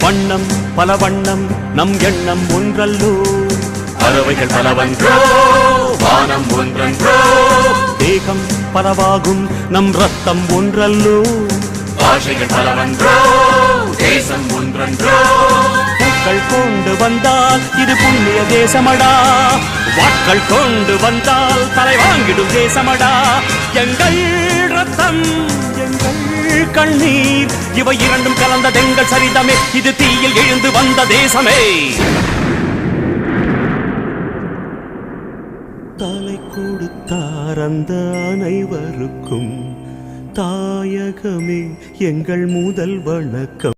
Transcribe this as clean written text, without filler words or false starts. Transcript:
வண்ணம் பல வண்ணம் நம் எண்ணம் ஒன்றல்லோ, பறவைகள் பலவன்றோ வானம் ஒன்றன்றோ, தேகம் பலவாகும் நம் ரத்தம் ஒன்றல்லோ, பாஷைகள் பலவன்றோ தேசம் ஒன்றன்றோ. பூக்கள் கொண்டு வந்தால் இது புண்ணிய தேசமடா, வாட்கள் கொண்டு வந்தால் தலை வாங்கிடும் தேசமடா. எங்கள் ரத்தம் எங்கள் கண்ணீர் இவை இரண்டும் கலந்ததெங்கள் சரிதமே, இது தீயில் எழுந்து வந்த தேசமே. தலை கொடுத்தார் அந்த அனைவருக்கும் தாயகமே எங்கள் முதல் வணக்கம்.